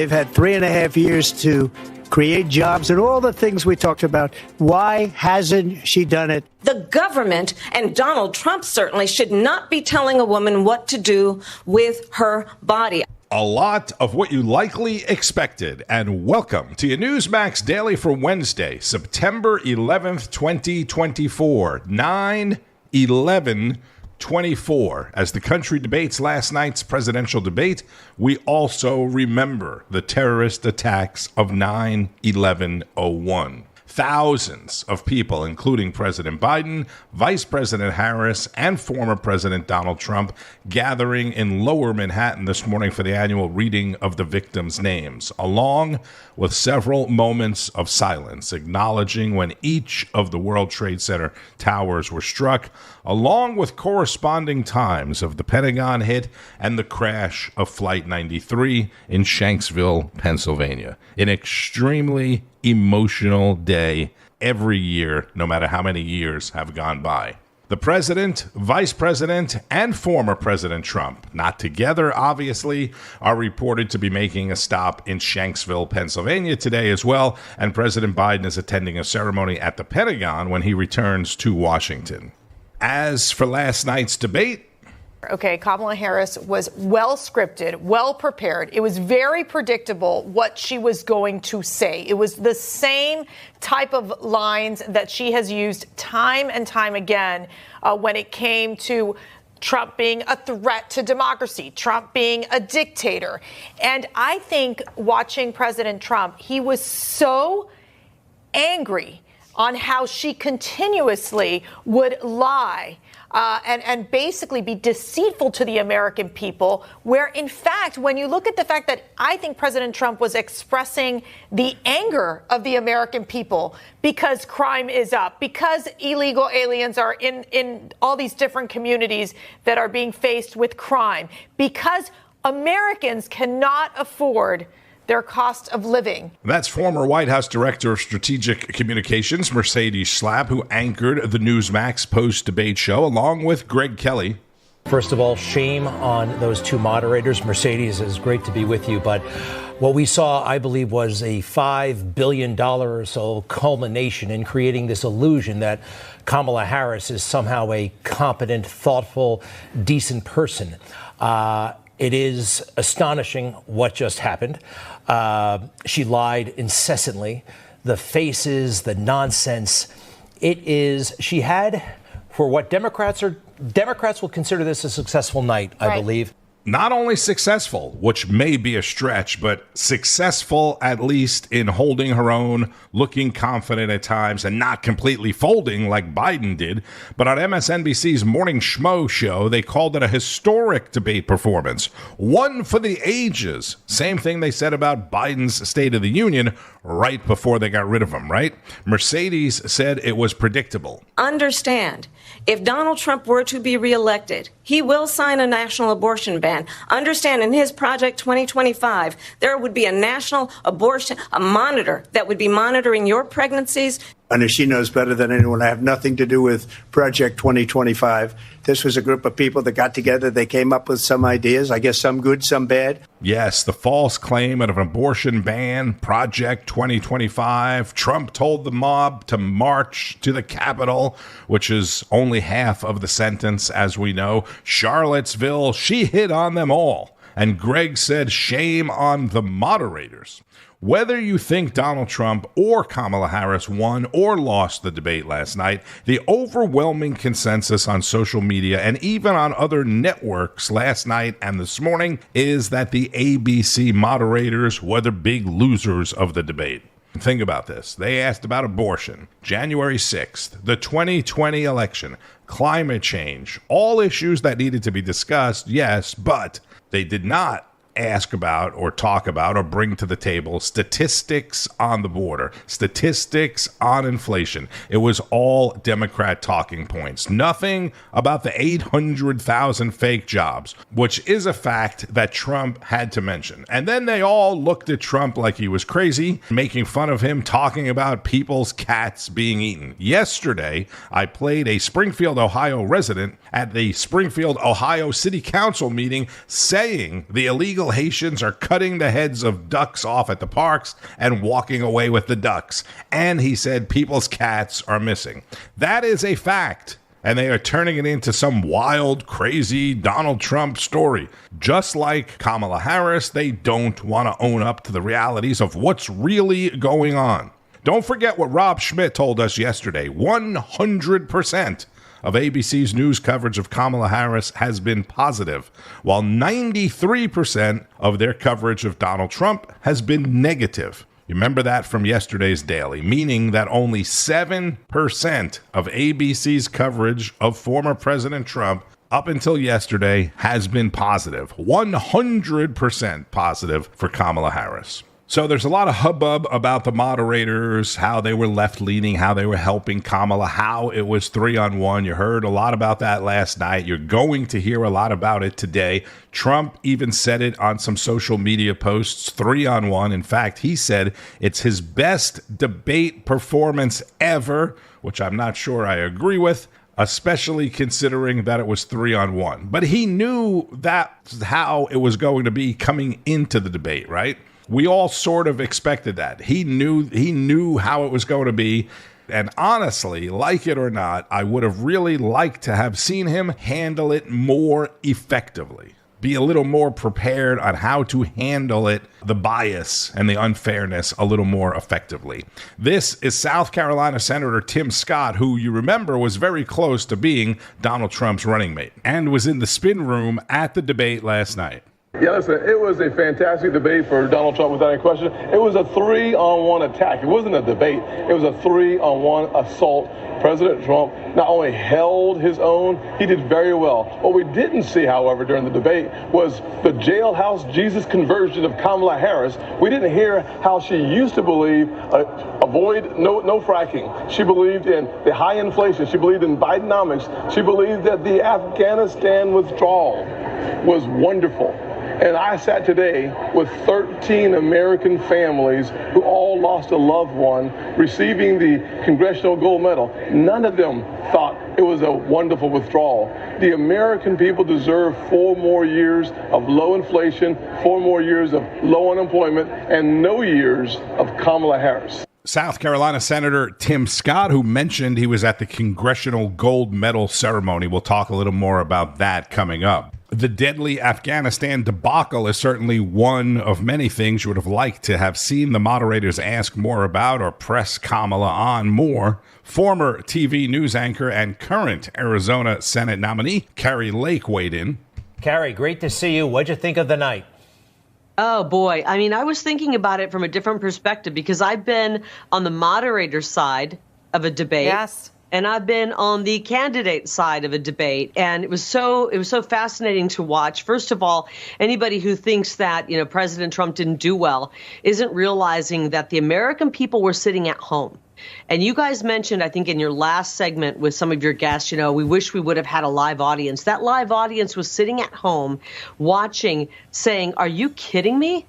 They've had 3.5 years to create jobs and all the things we talked about. Why hasn't she done it? The government and Donald Trump certainly should not be telling a woman what to do with her body. A lot of what you likely expected, and welcome to your Newsmax Daily for Wednesday, September 11th, 2024, 9/11/24. As the country debates last night's presidential debate, we also remember the terrorist attacks of 9/11/01. Thousands of people, including President Biden, Vice President Harris, and former President Donald Trump, gathering in Lower Manhattan this morning for the annual reading of the victims' names, along with several moments of silence, acknowledging when each of the World Trade Center towers were struck, along with corresponding times of the Pentagon hit and the crash of Flight 93 in Shanksville, Pennsylvania. An extremely emotional day every year, no matter how many years have gone by. The president, vice president, and former President Trump, not together, obviously, are reported to be making a stop in Shanksville, Pennsylvania today as well, and President Biden is attending a ceremony at the Pentagon when he returns to Washington. As for last night's debate, okay, Kamala Harris was well scripted, well prepared. It was very predictable what she was going to say. It was the same type of lines that she has used time and time again when it came to Trump being a threat to democracy, Trump being a dictator. And I think watching President Trump, he was so angry on how she continuously would lie and basically be deceitful to the American people, where, in fact, when you look at the fact that I think President Trump was expressing the anger of the American people because crime is up, because illegal aliens are in all these different communities that are being faced with crime, because Americans cannot afford their cost of living. That's former White House Director of Strategic Communications, Mercedes Schlapp, who anchored the Newsmax Post Debate Show, along with Greg Kelly. First of all, shame on those two moderators. Mercedes, it's great to be with you, but what we saw, I believe, was a $5 billion or so culmination in creating this illusion that Kamala Harris is somehow a competent, thoughtful, decent person. It is astonishing what just happened. She lied incessantly. The faces, the nonsense. She had, for what Democrats will consider this a successful night, I believe. Not only successful, which may be a stretch, but successful at least in holding her own, looking confident at times, and not completely folding like Biden did. But on MSNBC's Morning Schmo show, they called it a historic debate performance. One for the ages. Same thing they said about Biden's State of the Union right before they got rid of him, right? Mercedes said it was predictable. Understand, if Donald Trump were to be reelected, he will sign a national abortion ban. Understand, in his Project 2025, there would be a national abortion, a monitor that would be monitoring your pregnancies. And she knows better than anyone. I have nothing to do with Project 2025. This was a group of people that got together. They came up with some ideas, I guess some good, some bad. Yes, the false claim of an abortion ban, Project 2025. Trump told the mob to march to the Capitol, which is only half of the sentence, as we know. Charlottesville, she hit on them all. And Greg said, shame on the moderators. Whether you think Donald Trump or Kamala Harris won or lost the debate last night, the overwhelming consensus on social media and even on other networks last night and this morning is that the ABC moderators were the big losers of the debate. Think about this. They asked about abortion, January 6th, the 2020 election, climate change, all issues that needed to be discussed, yes, but they did not ask about or talk about or bring to the table statistics on the border, statistics on inflation. It was all Democrat talking points. Nothing about the 800,000 fake jobs, which is a fact that Trump had to mention. And then they all looked at Trump like he was crazy, making fun of him, talking about people's cats being eaten. Yesterday, I played a Springfield, Ohio resident at the Springfield, Ohio City Council meeting saying the illegal illegal Haitians are cutting the heads of ducks off at the parks and walking away with the ducks. And he said people's cats are missing. That is a fact. And they are turning it into some wild, crazy Donald Trump story. Just like Kamala Harris, they don't want to own up to the realities of what's really going on. Don't forget what Rob Schmidt told us yesterday. 100% of ABC's news coverage of Kamala Harris has been positive, while 93% of their coverage of Donald Trump has been negative. You remember that from yesterday's Daily, meaning that only 7% of ABC's coverage of former President Trump up until yesterday has been positive. 100% positive for Kamala Harris. So there's a lot of hubbub about the moderators, how they were left-leaning, how they were helping Kamala, how it was 3-on-1. You heard a lot about that last night. You're going to hear a lot about it today. Trump even said it on some social media posts, 3-on-1. In fact, he said it's his best debate performance ever, which I'm not sure I agree with, especially considering that it was 3-on-1. But he knew that's how it was going to be coming into the debate, right? We all sort of expected that. He knew how it was going to be. And honestly, like it or not, I would have really liked to have seen him handle it more effectively. Be a little more prepared on how to handle it, the bias and the unfairness a little more effectively. This is South Carolina Senator Tim Scott, who you remember was very close to being Donald Trump's running mate and was in the spin room at the debate last night. Yeah, listen, it was a fantastic debate for Donald Trump without any question. It was a 3-on-1 attack. It wasn't a debate. It was a 3-on-1 assault. President Trump not only held his own, he did very well. What we didn't see, however, during the debate was the jailhouse Jesus conversion of Kamala Harris. We didn't hear how she used to believe avoid no fracking. She believed in the high inflation. She believed in Bidenomics. She believed that the Afghanistan withdrawal was wonderful. And I sat today with 13 American families who all lost a loved one receiving the Congressional Gold Medal. None of them thought it was a wonderful withdrawal. The American people deserve 4 more years of low inflation, 4 more years of low unemployment, and no years of Kamala Harris. South Carolina Senator Tim Scott, who mentioned he was at the Congressional Gold Medal ceremony. We'll talk a little more about that coming up. The deadly Afghanistan debacle is certainly one of many things you would have liked to have seen the moderators ask more about or press Kamala on more. Former TV news anchor and current Arizona Senate nominee Kari Lake weighed in. Kari, great to see you. What'd you think of the night? Oh, boy. I mean, I was thinking about it from a different perspective because I've been on the moderator side of a debate. Yes. And I've been on the candidate side of a debate, and it was so fascinating to watch. First of all, anybody who thinks that, President Trump didn't do well isn't realizing that the American people were sitting at home. And you guys mentioned, I think, in your last segment with some of your guests, we wish we would have had a live audience. That live audience was sitting at home watching, saying, "Are you kidding me?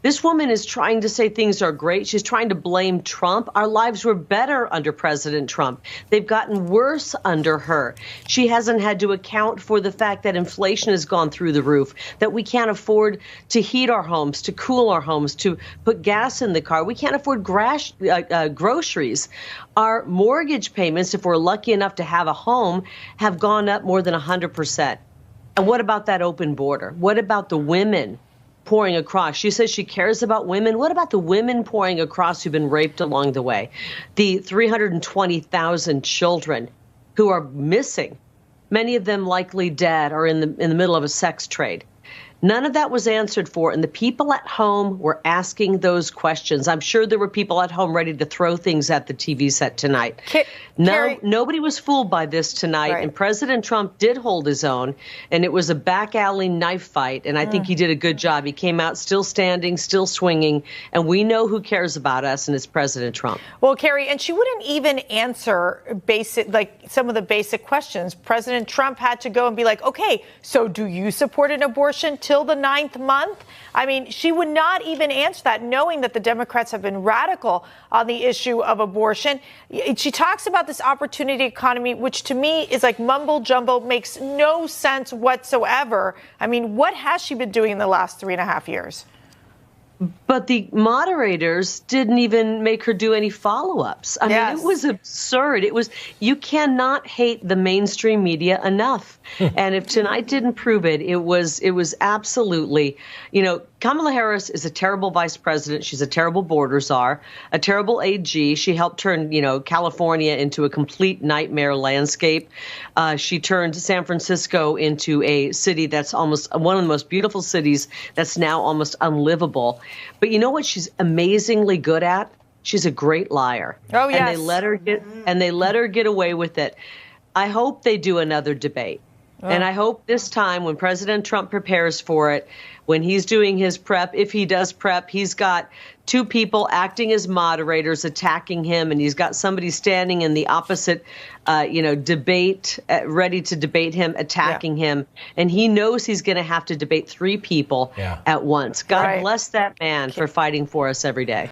This woman is trying to say things are great. She's trying to blame Trump. Our lives were better under President Trump. They've gotten worse under her. She hasn't had to account for the fact that inflation has gone through the roof, that we can't afford to heat our homes, to cool our homes, to put gas in the car. We can't afford groceries. Our mortgage payments, if we're lucky enough to have a home, have gone up more than 100%. And what about that open border? What about the women pouring across? She says she cares about women. What about the women pouring across who've been raped along the way? The 320,000 children who are missing, many of them likely dead or in the middle of a sex trade. None of that was answered for, and the people at home were asking those questions. I'm sure there were people at home ready to throw things at the TV set tonight. Nobody was fooled by this tonight, right. And President Trump did hold his own, and it was a back alley knife fight, and I think he did a good job. He came out still standing, still swinging, and we know who cares about us, and it's President Trump. Well, Kari, and she wouldn't even answer some of the basic questions. President Trump had to go and be like, okay, so do you support an abortion? until the 9th month? I mean, she would not even answer that, knowing that the Democrats have been radical on the issue of abortion. She talks about this opportunity economy, which to me is like mumble jumbo, makes no sense whatsoever. I mean, what has she been doing in the last 3.5 years? But the moderators didn't even make her do any follow-ups. I mean, it was absurd. You cannot hate the mainstream media enough. And if tonight didn't prove it, it was absolutely, Kamala Harris is a terrible vice president. She's a terrible border czar, a terrible AG. She helped turn, California into a complete nightmare landscape. She turned San Francisco into a city that's almost one of the most beautiful cities that's now almost unlivable. But you know what she's amazingly good at? She's a great liar. Oh, yes. And they let her get away with it. I hope they do another debate. And I hope this time when President Trump prepares for it, when he's doing his prep, if he does prep, he's got two people acting as moderators attacking him, and he's got somebody standing in the opposite, debate, ready to debate him, attacking him. And he knows he's going to have to debate three people at once. God bless that man for fighting for us every day.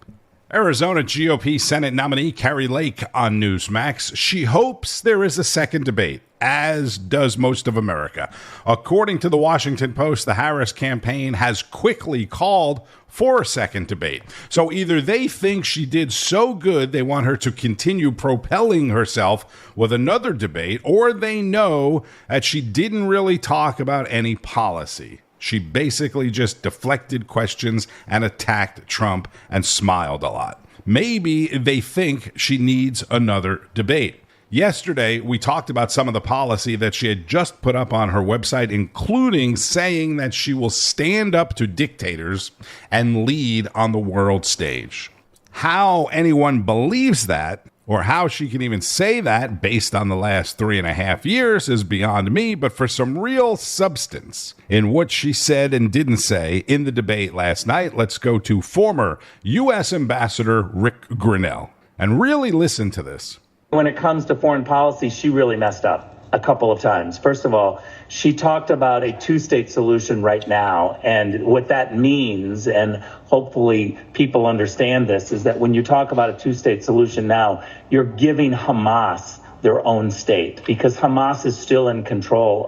Arizona GOP Senate nominee Kari Lake on Newsmax. She hopes there is a second debate, as does most of America. According to the Washington Post, the Harris campaign has quickly called for a second debate. So either they think she did so good they want her to continue propelling herself with another debate, or they know that she didn't really talk about any policy. She basically just deflected questions and attacked Trump and smiled a lot. Maybe they think she needs another debate. Yesterday, we talked about some of the policy that she had just put up on her website, including saying that she will stand up to dictators and lead on the world stage. How anyone believes that, or how she can even say that based on the last 3.5 years, is beyond me. But for some real substance in what she said and didn't say in the debate last night, let's go to former US Ambassador Ric Grenell and really listen to this. When it comes to foreign policy, she really messed up a couple of times. First of all, she talked about a two-state solution right now. And what that means, and hopefully people understand this, is that when you talk about a two-state solution now, you're giving Hamas their own state, because Hamas is still in control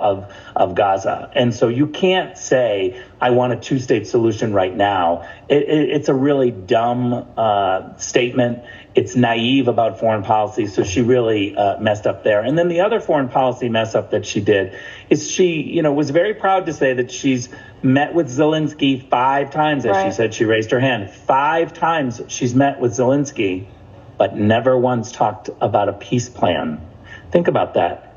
of Gaza. And so you can't say, I want a two-state solution right now. It's a really dumb statement. It's naive about foreign policy, so she really messed up there. And then the other foreign policy mess up that she did is she, was very proud to say that she's met with Zelensky 5 times, as she said. She raised her hand. 5 times she's met with Zelensky, but never once talked about a peace plan. Think about that.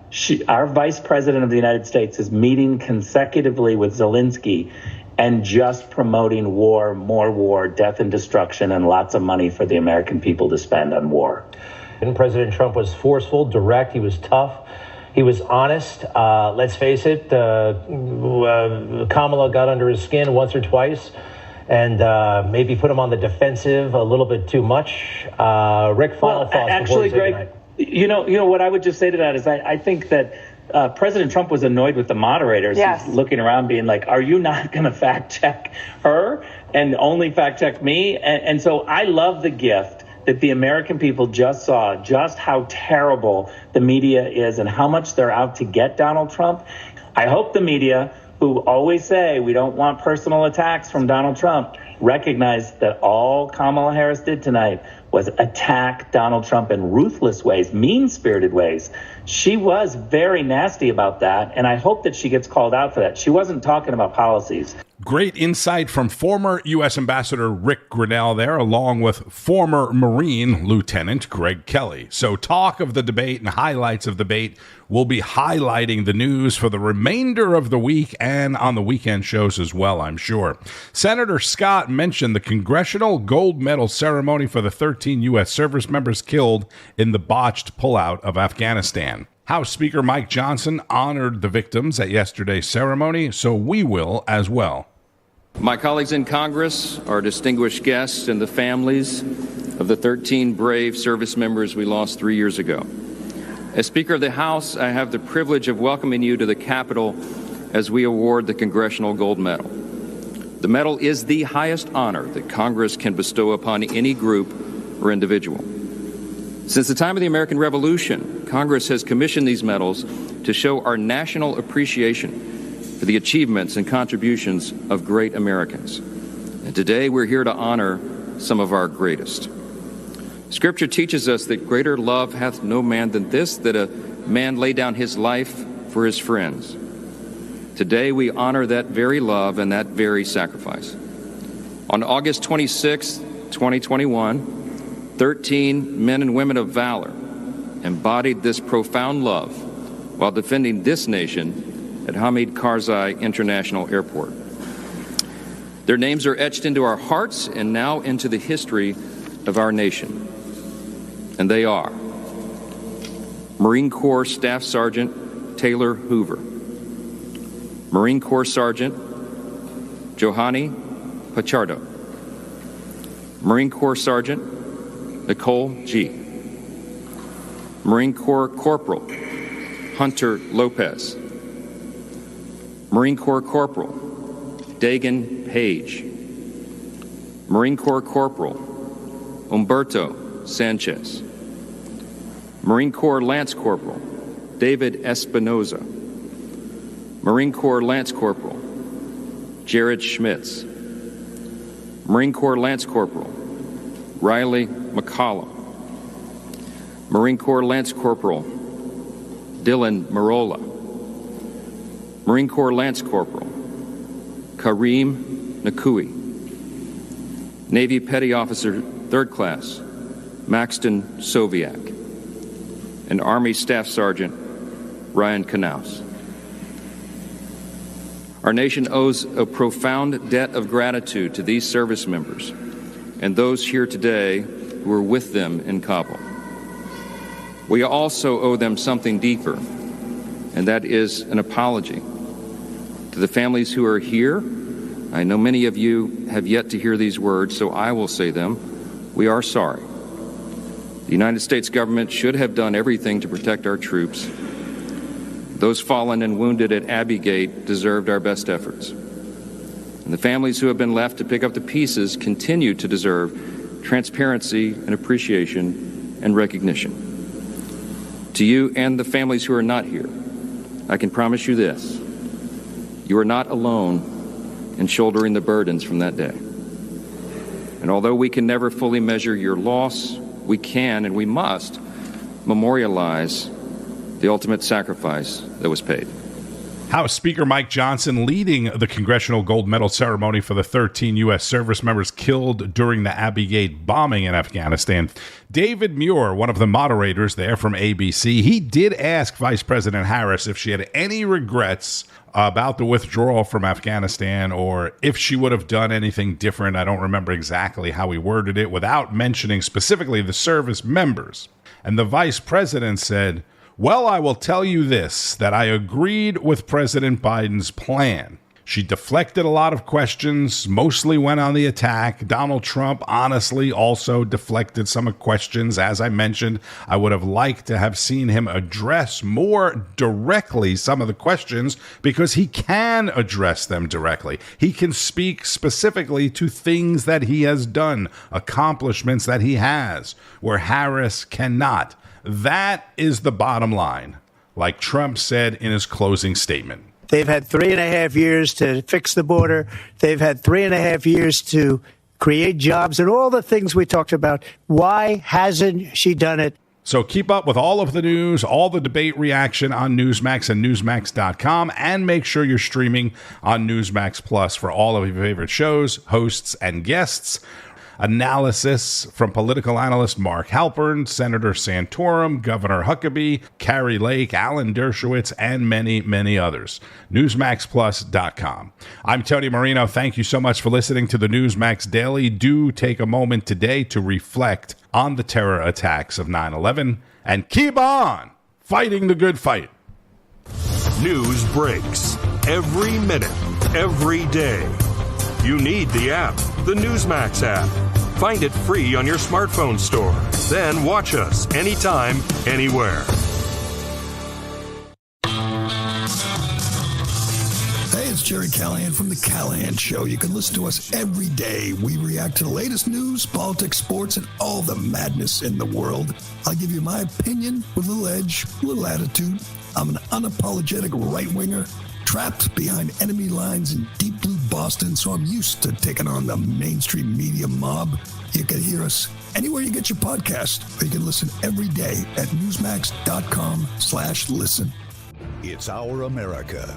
Our vice president of the United States is meeting consecutively with Zelensky and just promoting war, more war, death and destruction, and lots of money for the American people to spend on war. And President Trump was forceful, direct. He was tough. He was honest. Let's face it, Kamala got under his skin once or twice and maybe put him on the defensive a little bit too much. Rick, final thoughts. Actually, Greg, you know what I would just say to that is I think that President Trump was annoyed with the moderators. Yes. He's looking around being like, are you not going to fact check her and only fact check me? And so I love the gift that the American people just saw, just how terrible the media is and how much they're out to get Donald Trump. I hope the media, who always say we don't want personal attacks from Donald Trump, recognize that all Kamala Harris did tonight was attack Donald Trump in ruthless ways, mean-spirited ways. She was very nasty about that, and I hope that she gets called out for that. She wasn't talking about policies. Great insight from former U.S. Ambassador Ric Grenell there, along with former Marine Lieutenant Greg Kelly. So talk of the debate and highlights of the debate will be highlighting the news for the remainder of the week and on the weekend shows as well, I'm sure. Senator Scott mentioned the Congressional Gold Medal ceremony for the 13 U.S. service members killed in the botched pullout of Afghanistan. House Speaker Mike Johnson honored the victims at yesterday's ceremony, so we will as well. My colleagues in Congress, our distinguished guests, and the families of the 13 brave service members we lost 3 years ago. As Speaker of the House, I have the privilege of welcoming you to the Capitol as we award the Congressional Gold Medal. The medal is the highest honor that Congress can bestow upon any group or individual. Since the time of the American Revolution, Congress has commissioned these medals to show our national appreciation for the achievements and contributions of great Americans. And today we're here to honor some of our greatest. Scripture teaches us that greater love hath no man than this, that a man lay down his life for his friends. Today we honor that very love and that very sacrifice. On August 26, 2021, 13 men and women of valor embodied this profound love while defending this nation at Hamid Karzai International Airport. Their names are etched into our hearts and now into the history of our nation. And they are Marine Corps Staff Sergeant Taylor Hoover, Marine Corps Sergeant Johanny Pachardo, Marine Corps Sergeant Nicole G., Marine Corps Corporal Hunter Lopez, Marine Corps Corporal Dagan Page, Marine Corps Corporal Humberto Sanchez, Marine Corps Lance Corporal David Espinoza, Marine Corps Lance Corporal Jared Schmitz, Marine Corps Lance Corporal Riley McCollum, Marine Corps Lance Corporal Dylan Marola, Marine Corps Lance Corporal Kareem Nakui, Navy Petty Officer 3rd Class Maxton Soviak, and Army Staff Sergeant Ryan Knaus. Our nation owes a profound debt of gratitude to these service members and those here today who are with them in Kabul. We also owe them something deeper, and that is an apology. To the families who are here, I know many of you have yet to hear these words, so I will say them. We are sorry. The United States government should have done everything to protect our troops. Those fallen and wounded at Abbey Gate deserved our best efforts. And the families who have been left to pick up the pieces continue to deserve transparency and appreciation and recognition. To you and the families who are not here, I can promise you this: you are not alone in shouldering the burdens from that day. And although we can never fully measure your loss, we can and we must memorialize the ultimate sacrifice that was paid. House Speaker Mike Johnson leading the Congressional Gold Medal ceremony for the 13 U.S. service members killed during the Abbey Gate bombing in Afghanistan. David Muir, one of the moderators there from ABC, he did ask Vice President Harris if she had any regrets about the withdrawal from Afghanistan or if she would have done anything different. I don't remember exactly how he worded it without mentioning specifically the service members. And the vice president said, "Well, I will tell you this, that I agreed with President Biden's plan. She deflected a lot of questions, mostly went on the attack. Donald Trump, honestly, also deflected some questions. As I mentioned, I would have liked to have seen him address more directly some of the questions because he can address them directly. He can speak specifically to things that he has done, accomplishments that he has, where Harris cannot. That is the bottom line," like Trump said in his closing statement. They've had 3.5 years to fix the border. They've had 3.5 years to create jobs and all the things we talked about. Why hasn't she done it? So keep up with all of the news, all the debate reaction on Newsmax and Newsmax.com, and make sure you're streaming on Newsmax Plus for all of your favorite shows, hosts, and guests. Analysis from political analyst Mark Halpern, Senator Santorum, Governor Huckabee, Kari Lake, Alan Dershowitz, and many, many others. NewsmaxPlus.com. I'm Tony Marino. Thank you so much for listening to the Newsmax Daily. Do take a moment today to reflect on the terror attacks of 9/11 and keep on fighting the good fight. News breaks every minute, every day. You need the app, the Newsmax app. Find it free on your smartphone store. Then watch us anytime, anywhere. Hey, it's Jerry Callahan from The Callahan Show. You can listen to us every day. We react to the latest news, politics, sports, and all the madness in the world. I'll give you my opinion with a little edge, a little attitude. I'm an unapologetic right-winger, trapped behind enemy lines in deep blue Boston, so I'm used to taking on the mainstream media mob. You can hear us anywhere you get your podcast, or you can listen every day at newsmax.com/listen. It's our America.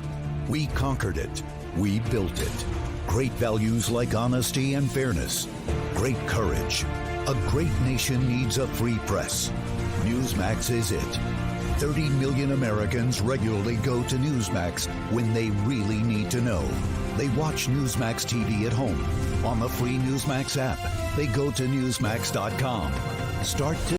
We conquered it. We built it. Great values like honesty and fairness. Great courage. A great nation needs a free press. Newsmax is it. 30 million Americans regularly go to Newsmax when they really need to know. They watch Newsmax TV at home. On the free Newsmax app, they go to newsmax.com. Start